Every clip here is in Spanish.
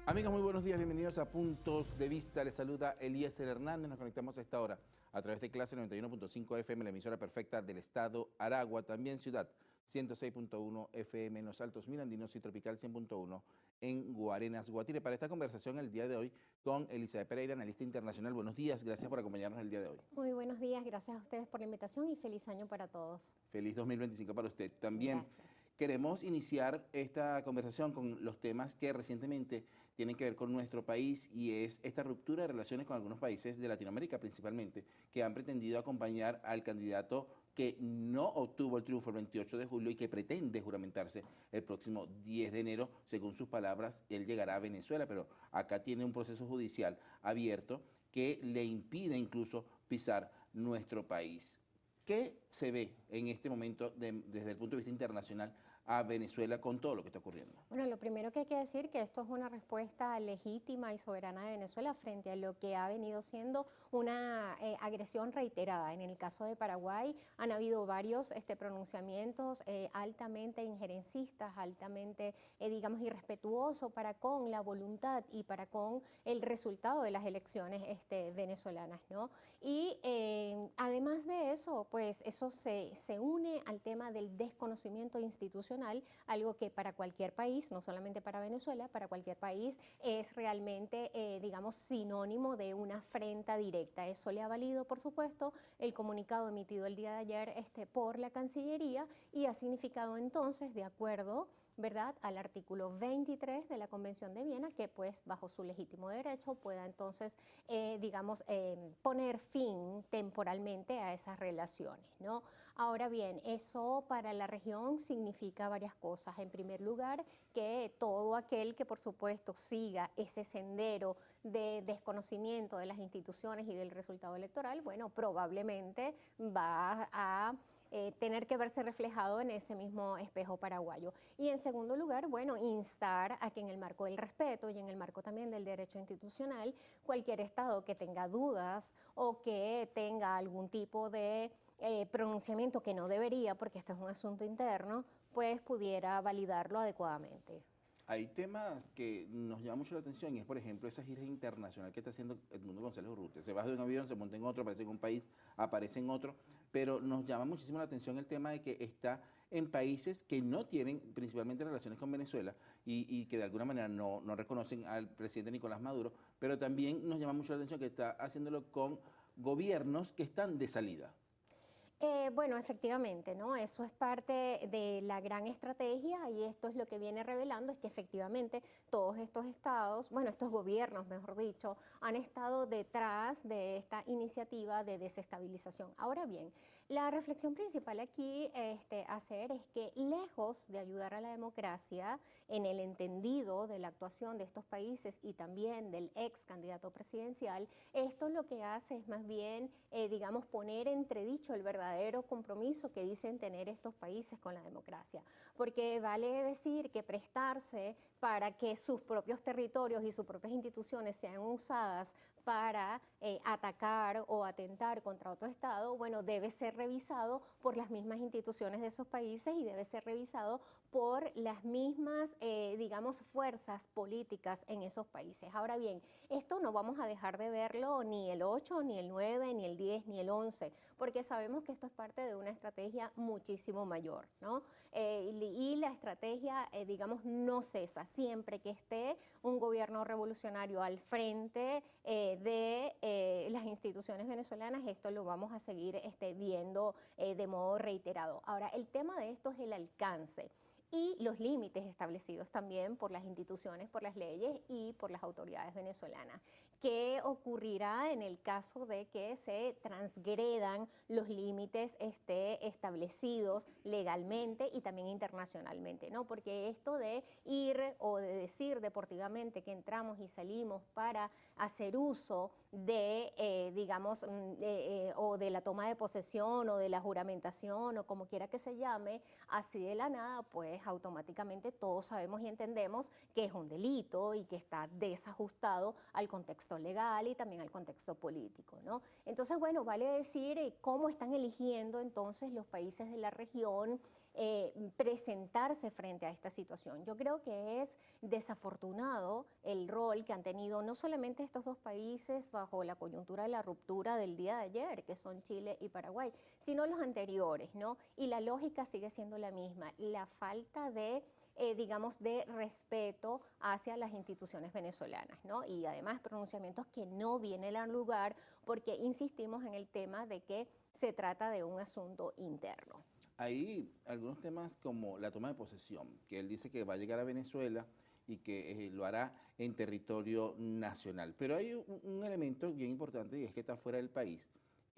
Amigos, muy buenos días, bienvenidos a Puntos de Vista. Les saluda Eliezer Hernández. Nos conectamos a esta hora a través de Clase 91.5 FM, la emisora perfecta del estado Aragua, también Ciudad 106.1 FM en los Altos Mirandinos y Tropical 100.1 en Guarenas, Guatire. Para esta conversación el día de hoy con Elizabeth Pereira, analista internacional. Buenos días, gracias por acompañarnos el día de hoy. Muy buenos días, gracias a ustedes por la invitación y feliz año para todos. Feliz 2025 para usted. También Gracias. queremos iniciar esta conversación con los temas que recientemente tienen que ver con nuestro país y es esta ruptura de relaciones con algunos países de Latinoamérica principalmente, que han pretendido acompañar al candidato que no obtuvo el triunfo el 28 de julio y que pretende juramentarse el próximo 10 de enero. Según sus palabras, él llegará a Venezuela, pero acá tiene un proceso judicial abierto que le impide incluso pisar nuestro país. ¿Qué se ve en este momento desde el punto de vista internacional a Venezuela con todo lo que está ocurriendo? Bueno, lo primero que hay que decir que esto es una respuesta legítima y soberana de Venezuela frente a lo que ha venido siendo una agresión reiterada. En el caso de Paraguay han habido varios pronunciamientos altamente injerencistas, altamente, digamos, irrespetuosos para con la voluntad y para con el resultado de las elecciones venezolanas, ¿no? Y además de eso, pues eso se une al tema del desconocimiento institucional, algo que para cualquier país, no solamente para Venezuela, para cualquier país es realmente, digamos, sinónimo de una afrenta directa. Eso le ha valido, por supuesto, el comunicado emitido el día de ayer por la Cancillería y ha significado entonces, de acuerdo, ¿verdad?, al artículo 23 de la Convención de Viena, que pues bajo su legítimo derecho pueda entonces, digamos, poner fin temporalmente a esas relaciones, ¿no? Ahora bien, eso para la región significa varias cosas. En primer lugar, que todo aquel que por supuesto siga ese sendero de desconocimiento de las instituciones y del resultado electoral, bueno, probablemente va a tener que verse reflejado en ese mismo espejo paraguayo. Y en segundo lugar, bueno, instar a que en el marco del respeto y en el marco también del derecho institucional, cualquier Estado que tenga dudas o que tenga algún tipo de pronunciamiento que no debería, porque esto es un asunto interno, pues pudiera validarlo adecuadamente. Hay temas que nos llaman mucho la atención y es, por ejemplo, esa gira internacional que está haciendo Edmundo González Urrutia. Se baja de un avión, se monta en otro, aparece en un país, aparece en otro, pero nos llama muchísimo la atención el tema de que está en países que no tienen principalmente relaciones con Venezuela y que de alguna manera no reconocen al presidente Nicolás Maduro, pero también nos llama mucho la atención que está haciéndolo con gobiernos que están de salida. Bueno, efectivamente, ¿no? Eso es parte de la gran estrategia y esto es lo que viene revelando, es que efectivamente todos estos estados, bueno, estos gobiernos, mejor dicho, han estado detrás de esta iniciativa de desestabilización. Ahora bien, la reflexión principal aquí hacer es que lejos de ayudar a la democracia en el entendido de la actuación de estos países y también del ex candidato presidencial, esto lo que hace es más bien, digamos, poner entredicho el verdadero compromiso que dicen tener estos países con la democracia, porque vale decir que prestarse para que sus propios territorios y sus propias instituciones sean usadas para atacar o atentar contra otro Estado, bueno, debe ser revisado por las mismas instituciones de esos países y debe ser revisado por las mismas, digamos, fuerzas políticas en esos países. Ahora bien, esto no vamos a dejar de verlo ni el 8, ni el 9, ni el 10, ni el 11, porque sabemos que esto es parte de una estrategia muchísimo mayor, ¿no? Y la estrategia, digamos, no cesa. Siempre que esté un gobierno revolucionario al frente de las instituciones venezolanas, esto lo vamos a seguir viendo de modo reiterado. Ahora, el tema de esto es el alcance y los límites establecidos también por las instituciones, por las leyes y por las autoridades venezolanas. ¿Qué ocurrirá en el caso de que se transgredan los límites establecidos legalmente y también internacionalmente, ¿no? Porque esto de ir o de decir deportivamente que entramos y salimos para hacer uso de, digamos, o de la toma de posesión o de la juramentación o como quiera que se llame, así de la nada, pues automáticamente todos sabemos y entendemos que es un delito y que está desajustado al contexto legal y también al contexto político, ¿no? Entonces, bueno, vale decir cómo están eligiendo entonces los países de la región presentarse frente a esta situación. Yo creo que es desafortunado el rol que han tenido no solamente estos dos países bajo la coyuntura de la ruptura del día de ayer, que son Chile y Paraguay, sino los anteriores, ¿no? Y la lógica sigue siendo la misma, la falta de digamos, de respeto hacia las instituciones venezolanas, ¿no? Y además pronunciamientos que no vienen al lugar porque insistimos en el tema de que se trata de un asunto interno. Hay algunos temas como la toma de posesión, que él dice que va a llegar a Venezuela y que lo hará en territorio nacional. Pero hay un elemento bien importante y es que está fuera del país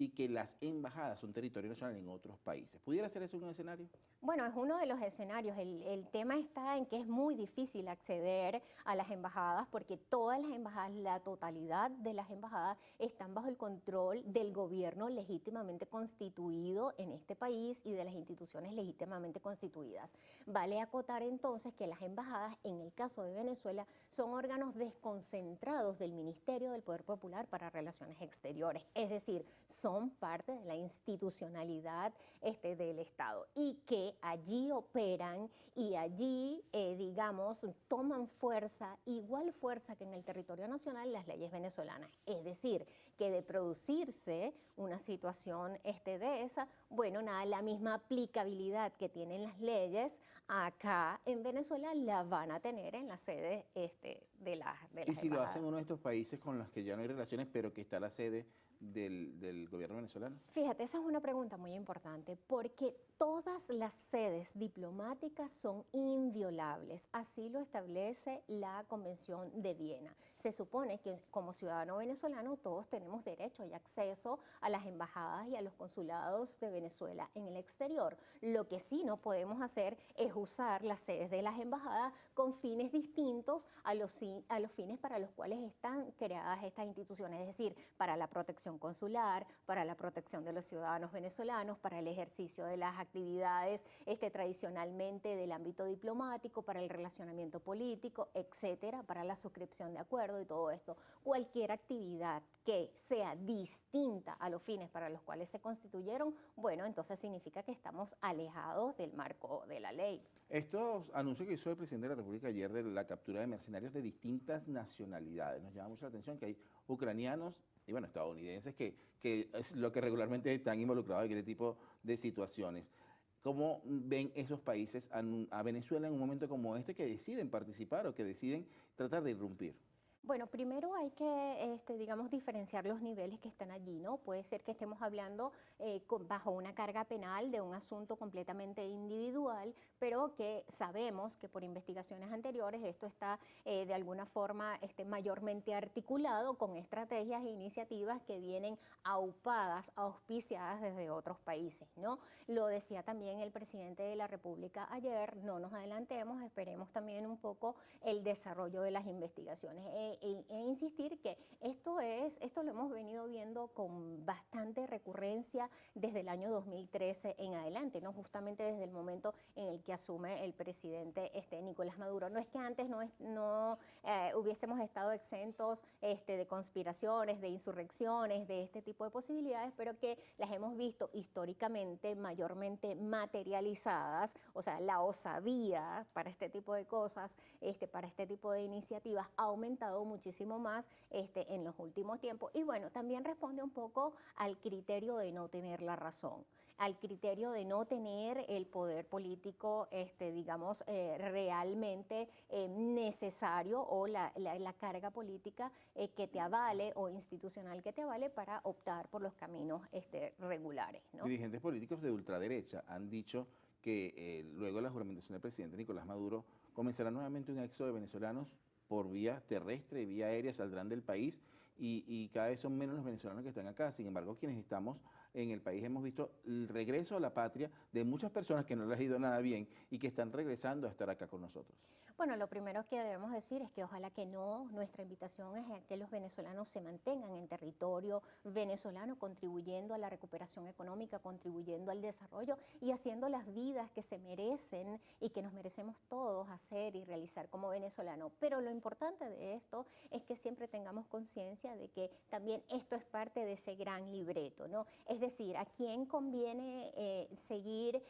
y que las embajadas son territorio nacional en otros países. ¿Pudiera ser eso un escenario? Bueno, es uno de los escenarios. El tema está en que es muy difícil acceder a las embajadas porque todas las embajadas, la totalidad de las embajadas están bajo el control del gobierno legítimamente constituido en este país y de las instituciones legítimamente constituidas. Vale acotar entonces que las embajadas, en el caso de Venezuela, son órganos desconcentrados del Ministerio del Poder Popular para Relaciones Exteriores, es decir, son parte de la institucionalidad del Estado y que allí operan y allí, digamos, toman fuerza, igual fuerza que en el territorio nacional, las leyes venezolanas. Es decir, que de producirse una situación de esa, bueno, nada, la misma aplicabilidad que tienen las leyes acá en Venezuela la van a tener en la sede de las ¿Y si lo embajadas. hacen uno de estos países con los que ya no hay relaciones, pero que está la sede del gobierno venezolano? Fíjate, esa es una pregunta muy importante porque todas las sedes diplomáticas son inviolables, así lo establece la Convención de Viena. Se supone que como ciudadano venezolano todos tenemos derecho y acceso a las embajadas y a los consulados de Venezuela en el exterior. Lo que sí no podemos hacer es usar las sedes de las embajadas con fines distintos a los fines para los cuales están creadas estas instituciones, es decir, para la protección consular, para la protección de los ciudadanos venezolanos, para el ejercicio de las actividades tradicionalmente del ámbito diplomático, para el relacionamiento político, etcétera, para la suscripción de acuerdos y todo esto. Cualquier actividad que sea distinta a los fines para los cuales se constituyeron, bueno, entonces significa que estamos alejados del marco de la ley. Estos anuncios que hizo el presidente de la República ayer de la captura de mercenarios de distintas nacionalidades, nos llama mucho la atención que hay ucranianos y bueno, estadounidenses que es lo que regularmente están involucrados en este tipo de situaciones. ¿Cómo ven esos países a Venezuela en un momento como este que deciden participar o que deciden tratar de irrumpir? Bueno, primero hay que, digamos, diferenciar los niveles que están allí, ¿no? Puede ser que estemos hablando bajo una carga penal de un asunto completamente individual, pero que sabemos que por investigaciones anteriores esto está de alguna forma mayormente articulado con estrategias e iniciativas que vienen aupadas, auspiciadas desde otros países, ¿no? Lo decía también el presidente de la República ayer, no nos adelantemos, esperemos también un poco el desarrollo de las investigaciones. E insistir que esto lo hemos venido viendo con bastante recurrencia desde el año 2013 en adelante, ¿no? Justamente desde el momento en el que asume el presidente Nicolás Maduro. No es que antes no hubiésemos estado exentos de conspiraciones, de insurrecciones, de este tipo de posibilidades, pero que las hemos visto históricamente mayormente materializadas, o sea, la osadía para este tipo de cosas, para este tipo de iniciativas ha aumentado muchísimo más en los últimos tiempos y bueno, también responde un poco al criterio de no tener la razón, al criterio de no tener el poder político, digamos, realmente necesario o la carga política que te avale o institucional que te avale para optar por los caminos regulares, ¿no? Dirigentes políticos de ultraderecha han dicho que luego de la juramentación del presidente Nicolás Maduro comenzará nuevamente un éxodo de venezolanos por vía terrestre y vía aérea, saldrán del país y cada vez son menos los venezolanos que están acá. Sin embargo, quienes estamos en el país hemos visto el regreso a la patria de muchas personas que no les ha ido nada bien y que están regresando a estar acá con nosotros. Bueno, lo primero que debemos decir es que ojalá que no, nuestra invitación es a que los venezolanos se mantengan en territorio venezolano, contribuyendo a la recuperación económica, contribuyendo al desarrollo y haciendo las vidas que se merecen y que nos merecemos todos hacer y realizar como venezolanos. Pero lo importante de esto es que siempre tengamos conciencia de que también esto es parte de ese gran libreto, ¿no? Es decir, ¿a quién conviene seguir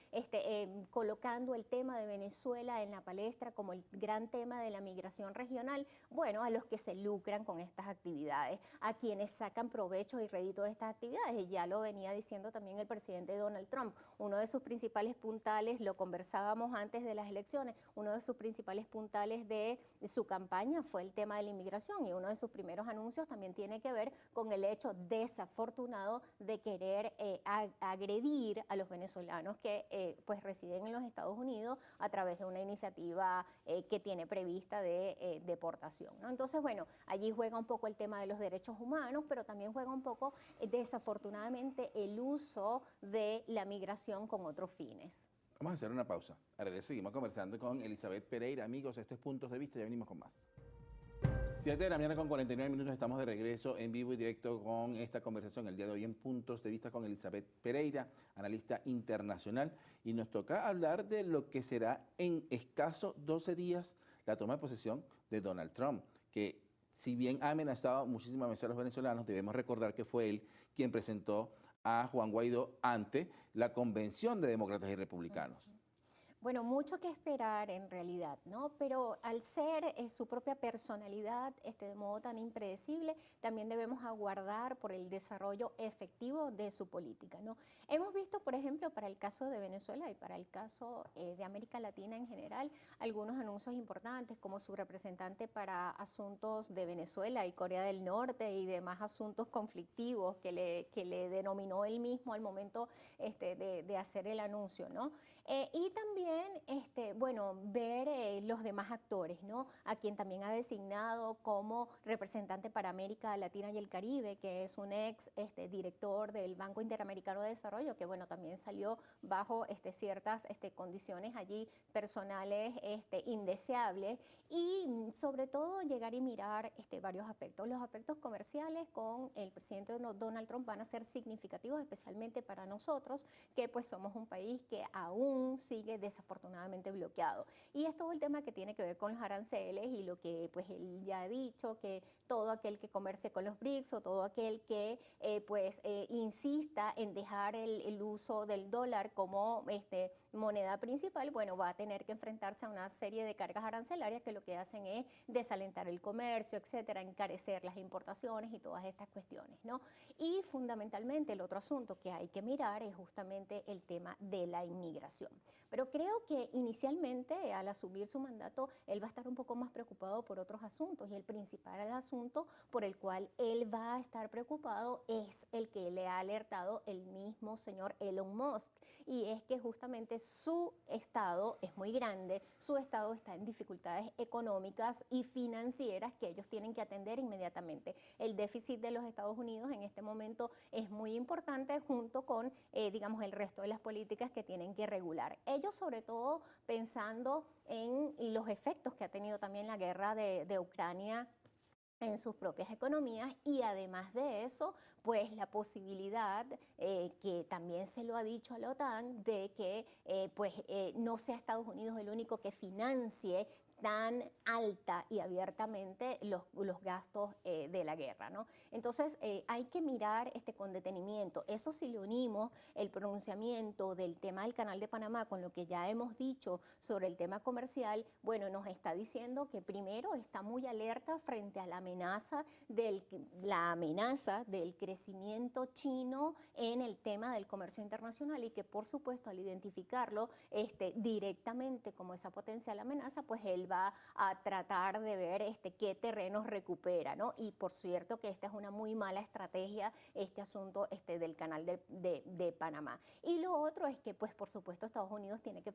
colocando el tema de Venezuela en la palestra como el gran tema de la migración regional? Bueno, a los que se lucran con estas actividades, a quienes sacan provecho y rédito de estas actividades. Y ya lo venía diciendo también el presidente Donald Trump. Uno de sus principales puntales, lo conversábamos antes de las elecciones, uno de sus principales puntales de su campaña fue el tema de la inmigración, y uno de sus primeros anuncios también tiene que ver con el hecho desafortunado de querer agredir a los venezolanos que pues residen en los Estados Unidos a través de una iniciativa que tiene prevista de deportación, ¿no? Entonces, bueno, allí juega un poco el tema de los derechos humanos, pero también juega un poco, desafortunadamente, el uso de la migración con otros fines. Vamos a hacer una pausa. A regreso seguimos conversando con Elizabeth Pereira. Amigos, esto es Puntos de Vista, ya venimos con más. 7 de la mañana con 49 minutos, estamos de regreso en vivo y directo con esta conversación el día de hoy en Puntos de Vista con Elizabeth Pereira, analista internacional, y nos toca hablar de lo que será en escaso 12 días la toma de posesión de Donald Trump, que si bien ha amenazado muchísimas veces a los venezolanos, debemos recordar que fue él quien presentó a Juan Guaidó ante la Convención de Demócratas y Republicanos. Bueno, mucho que esperar en realidad, ¿no? Pero al ser su propia personalidad de modo tan impredecible, también debemos aguardar por el desarrollo efectivo de su política, ¿no? Hemos visto, por ejemplo, para el caso de Venezuela y para el caso de América Latina en general, algunos anuncios importantes como su representante para asuntos de Venezuela y Corea del Norte y demás asuntos conflictivos que le denominó él mismo al momento de hacer el anuncio, ¿no? Y también, bueno, ver los demás actores, ¿no? A quien también ha designado como representante para América Latina y el Caribe, que es un ex director del Banco Interamericano de Desarrollo, que, bueno, también salió bajo ciertas condiciones allí personales indeseables. Y sobre todo llegar y mirar varios aspectos. Los aspectos comerciales con el presidente Donald Trump van a ser significativos, especialmente para nosotros, que pues somos un país que aún sigue desafortunadamente bloqueado. Y es todo el tema que tiene que ver con los aranceles y lo que pues él ya ha dicho, que todo aquel que comercie con los BRICS o todo aquel que insista en dejar el uso del dólar como moneda principal, bueno, va a tener que enfrentarse a una serie de cargas arancelarias que lo que hacen es desalentar el comercio, etcétera, encarecer las importaciones y todas estas cuestiones, ¿no? Y fundamentalmente el otro asunto que hay que mirar es justamente el tema de la inmigración. Pero creo que inicialmente, al asumir su mandato, él va a estar un poco más preocupado por otros asuntos, y el principal asunto por el cual él va a estar preocupado es el que le ha alertado el mismo señor Elon Musk, y es que justamente su estado es muy grande, su estado está en dificultades económicas y financieras que ellos tienen que atender inmediatamente. El déficit de los Estados Unidos en este momento es muy importante, junto con, digamos, el resto de las políticas que tienen que regular. Ellos, sobre todo, pensando en los efectos que ha tenido también la guerra de Ucrania en sus propias economías, y además de eso, pues la posibilidad, que también se lo ha dicho a la OTAN, de que no sea Estados Unidos el único que financie tan alta y abiertamente los gastos de la guerra, ¿no? Entonces hay que mirar con detenimiento. Eso, si le unimos el pronunciamiento del tema del Canal de Panamá con lo que ya hemos dicho sobre el tema comercial, bueno, nos está diciendo que primero está muy alerta frente a la amenaza del crecimiento chino en el tema del comercio internacional, y que, por supuesto, al identificarlo directamente como esa potencial amenaza, pues él va a tratar de ver qué terrenos recupera, ¿no? Y por cierto que esta es una muy mala estrategia, este asunto del Canal de Panamá. Y lo otro es que, pues, por supuesto, Estados Unidos tiene que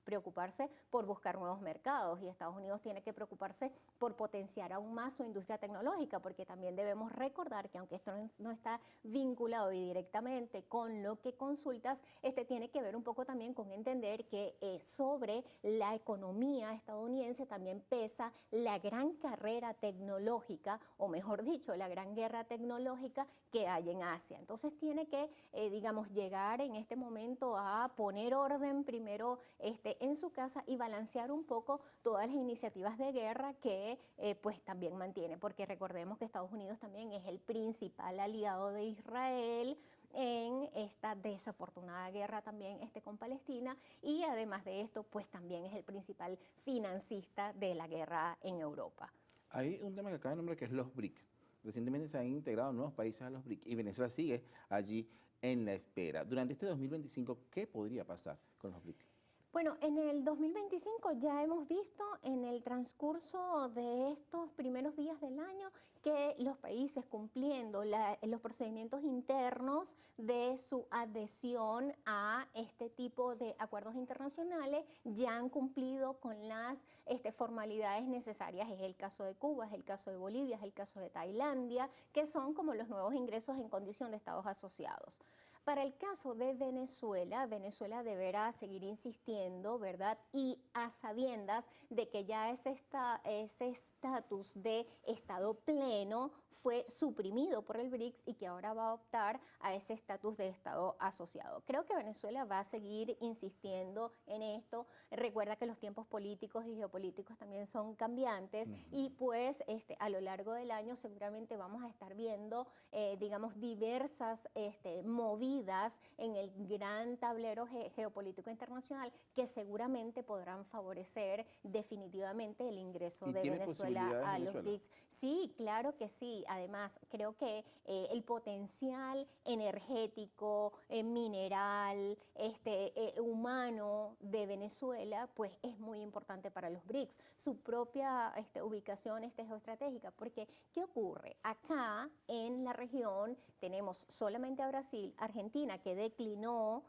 preocuparse por buscar nuevos mercados, y Estados Unidos tiene que preocuparse por potenciar aún más su industria tecnológica, porque también debemos recordar que, aunque esto no está vinculado directamente con lo que consultas, tiene que ver un poco también con entender que sobre la economía estadounidense conveniencia también pesa la gran carrera tecnológica, o mejor dicho, la gran guerra tecnológica que hay en Asia. Entonces tiene que, digamos, llegar en este momento a poner orden primero en su casa y balancear un poco todas las iniciativas de guerra que pues también mantiene, porque recordemos que Estados Unidos también es el principal aliado de Israel en esta desafortunada guerra también con Palestina, y además de esto pues también es el principal financista de la guerra en Europa. Hay un tema que acaba de nombrar que es los BRICS. Recientemente se han integrado nuevos países a los BRICS y Venezuela sigue allí en la espera. Durante este 2025, ¿qué podría pasar con los BRICS? Bueno, en el 2025 ya hemos visto en el transcurso de estos primeros días del año que los países cumpliendo los procedimientos internos de su adhesión a este tipo de acuerdos internacionales ya han cumplido con las formalidades necesarias. Es el caso de Cuba, es el caso de Bolivia, es el caso de Tailandia, que son como los nuevos ingresos en condición de estados asociados. Para el caso de Venezuela, Venezuela deberá seguir insistiendo, ¿verdad? Y a sabiendas de que ya ese estatus de Estado pleno fue suprimido por el BRICS y que ahora va a optar a ese estatus de Estado asociado. Creo que Venezuela va a seguir insistiendo en esto. Recuerda que los tiempos políticos y geopolíticos también son cambiantes y pues a lo largo del año seguramente vamos a estar viendo, digamos, diversas movidas en el gran tablero geopolítico internacional que seguramente podrán favorecer definitivamente el ingreso de Venezuela a los BRICS. Sí, claro que sí. Además, creo que el potencial energético, mineral, humano de Venezuela, pues es muy importante para los BRICS. Su propia ubicación geoestratégica, porque ¿qué ocurre? Acá en la región tenemos solamente a Brasil, Argentina, que declinó,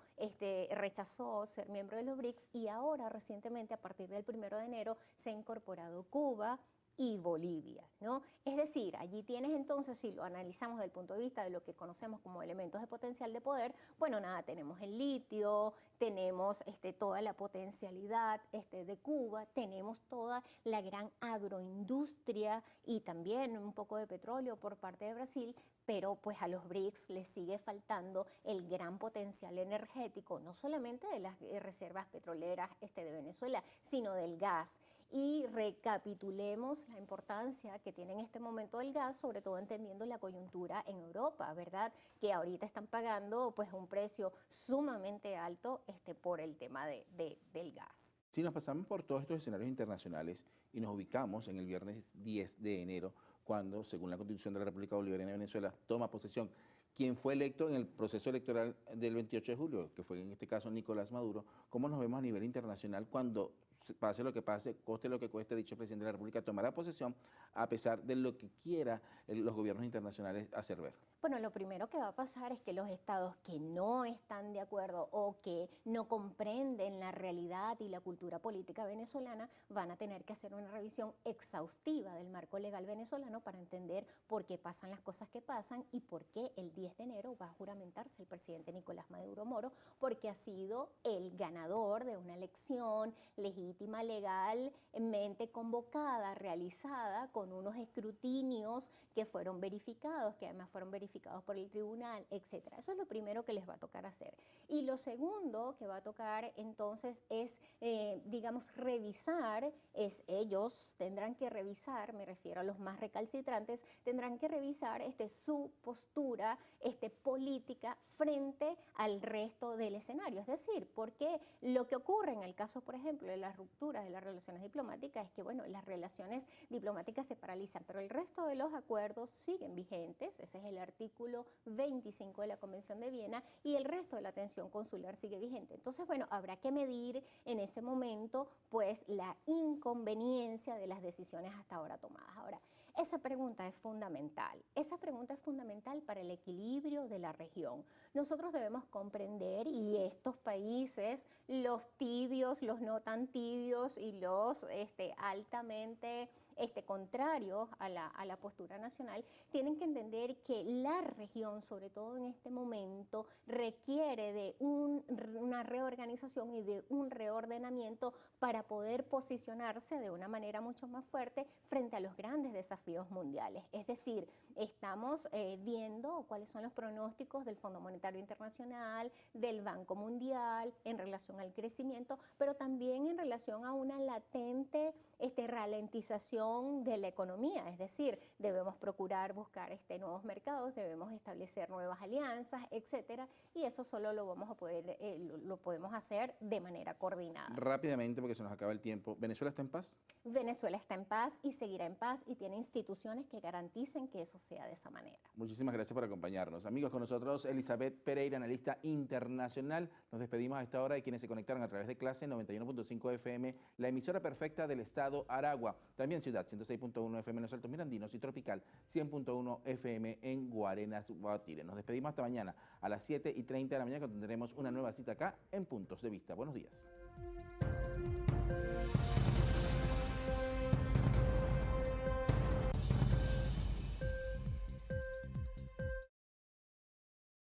rechazó ser miembro de los BRICS, y ahora recientemente, a partir del 1 de enero, se ha incorporado Cuba y Bolivia, ¿no? Es decir, allí tienes entonces, si lo analizamos desde el punto de vista de lo que conocemos como elementos de potencial de poder, bueno, nada, tenemos el litio, tenemos toda la potencialidad de Cuba, tenemos toda la gran agroindustria y también un poco de petróleo por parte de Brasil, pero pues a los BRICS les sigue faltando el gran potencial energético, no solamente de las reservas petroleras de Venezuela, sino del gas. Y recapitulemos la importancia que tiene en este momento el gas, sobre todo entendiendo la coyuntura en Europa, ¿verdad? Que ahorita están pagando pues un precio sumamente alto por el tema del gas. Si nos pasamos por todos estos escenarios internacionales y nos ubicamos en el viernes 10 de enero, cuando, según la Constitución de la República Bolivariana de Venezuela, toma posesión quien fue electo en el proceso electoral del 28 de julio, que fue en este caso Nicolás Maduro, ¿cómo nos vemos a nivel internacional cuando pase lo que pase, coste lo que cueste, dicho presidente de la República tomará posesión a pesar de lo que quiera los gobiernos internacionales hacer ver? Bueno, lo primero que va a pasar es que los estados que no están de acuerdo o que no comprenden la realidad y la cultura política venezolana van a tener que hacer una revisión exhaustiva del marco legal venezolano para entender por qué pasan las cosas que pasan y por qué el 10 de enero va a juramentarse el presidente Nicolás Maduro Moro, porque ha sido el ganador de una elección legítima, legalmente convocada, realizada con unos escrutinios que fueron verificados, que además fueron verificados por el tribunal, etcétera. Eso es lo primero que les va a tocar hacer. Y lo segundo que va a tocar entonces es, digamos, revisar, ellos tendrán que revisar, me refiero a los más recalcitrantes, tendrán que revisar su postura política frente al resto del escenario. Es decir, porque lo que ocurre en el caso, por ejemplo, de las rupturas de las relaciones diplomáticas es que, bueno, las relaciones diplomáticas se paralizan, pero el resto de los acuerdos siguen vigentes. Ese es el artículo 25 de la Convención de Viena, y el resto de la atención consular sigue vigente. Entonces, bueno, habrá que medir en ese momento, pues, la inconveniencia de las decisiones hasta ahora tomadas. Ahora, esa pregunta es fundamental. Esa pregunta es fundamental para el equilibrio de la región. Nosotros debemos comprender, y estos países, los tibios, los no tan tibios y los altamente contrarios a la postura nacional, tienen que entender que la región, sobre todo en este momento, requiere de una reorganización y de un reordenamiento para poder posicionarse de una manera mucho más fuerte frente a los grandes desafíos mundiales. Es decir, estamos viendo cuáles son los pronósticos del Fondo Monetario Internacional, del Banco Mundial en relación al crecimiento, pero también en relación a una latente ralentización de la economía. Es decir, debemos procurar buscar nuevos mercados, debemos establecer nuevas alianzas, etcétera, y eso solo lo vamos a poder, lo podemos hacer de manera coordinada. Rápidamente, porque se nos acaba el tiempo, ¿Venezuela está en paz? Venezuela está en paz y seguirá en paz y tiene instituciones que garanticen que eso sea de esa manera. Muchísimas gracias por acompañarnos. Amigos, con nosotros Elizabeth Pereira, analista internacional. Nos despedimos a esta hora de quienes se conectaron a través de Clase 91.5 FM, la emisora perfecta del estado Aragua. También Ciudad 106.1 FM en los Altos Mirandinos y Tropical 100.1 FM en Guarenas, Guatire. Nos despedimos hasta mañana a las 7:30 de la mañana, cuando tendremos una nueva cita acá en Puntos de Vista. Buenos días.